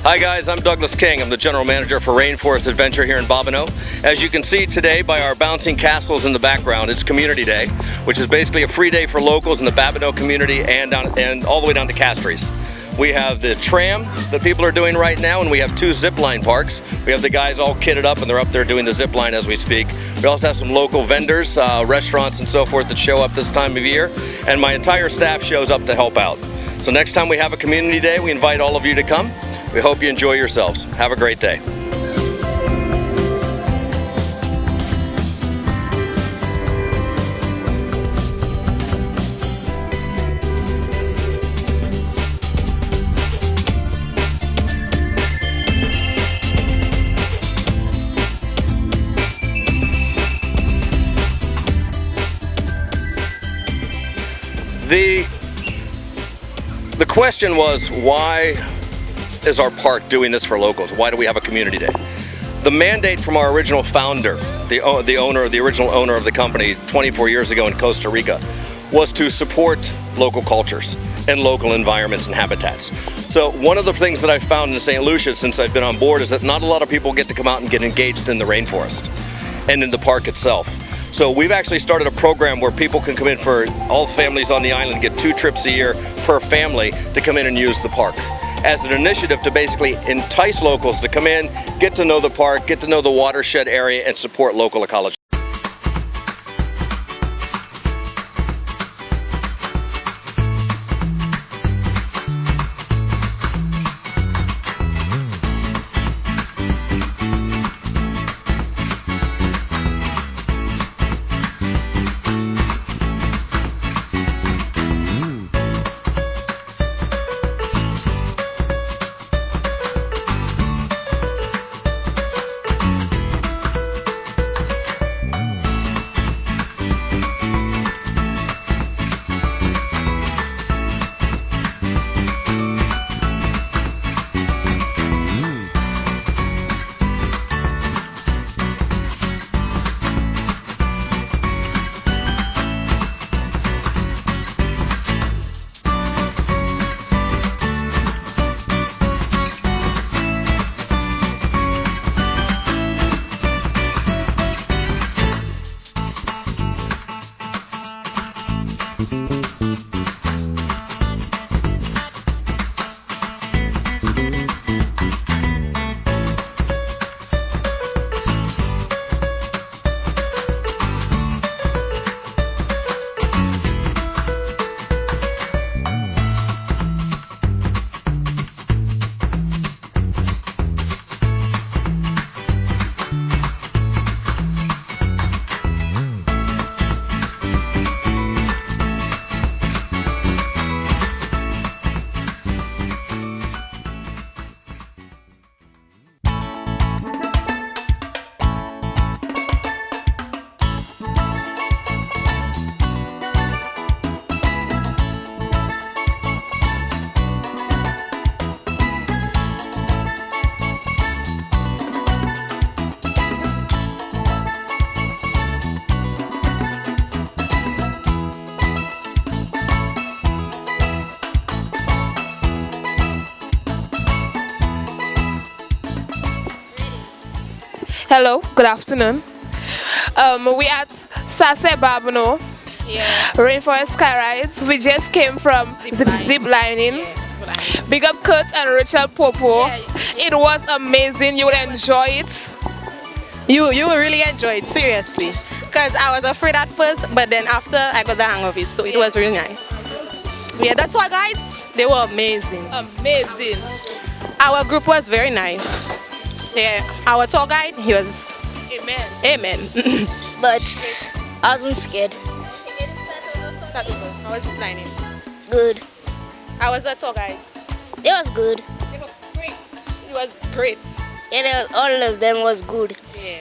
Hi guys, I'm Douglas King. I'm the General Manager for Rainforest Adventure here in Bobino. As you can see today by our bouncing castles in the background, it's Community Day, which is basically a free day for locals in the Bobino community and all the way down to Castries. We have the tram that people are doing right now, and we have 2 zip line parks. We have the guys all kitted up and they're up there doing the zip line as we speak. We also have some local vendors, restaurants and so forth that show up this time of year, and my entire staff shows up to help out. So next time we have a Community Day, we invite all of you to come. We hope you enjoy yourselves. Have a great day. The question was, why is our park doing this for locals? Why do we have a Community Day? The mandate from our original founder, the original owner of the company 24 years ago in Costa Rica, was to support local cultures and local environments and habitats. So one of the things that I've found in St. Lucia since I've been on board is that not a lot of people get to come out and get engaged in the rainforest and in the park itself. So we've actually started a program where people can come in, for all families on the island get 2 trips a year per family to come in and use the park, as an initiative to basically entice locals to come in, get to know the park, get to know the watershed area, and support local ecology. Hello, good afternoon. We at Sase Bobino, Rainforest Sky Rides. We just came from zip lining. Big up Kurt and Rachel Popo. It was amazing. You would enjoy it. You will really enjoy it, seriously. Because I was afraid at first, but then after I got the hang of it, so it was really nice. Yeah, that's why guys, they were amazing. Amazing. Our group was very nice. Yeah, our tour guide, he was... Amen. But I wasn't scared. How was it planning? Good. How was the tour guide? It was good. It was great. It was great. Yeah, all of them was good. Yeah.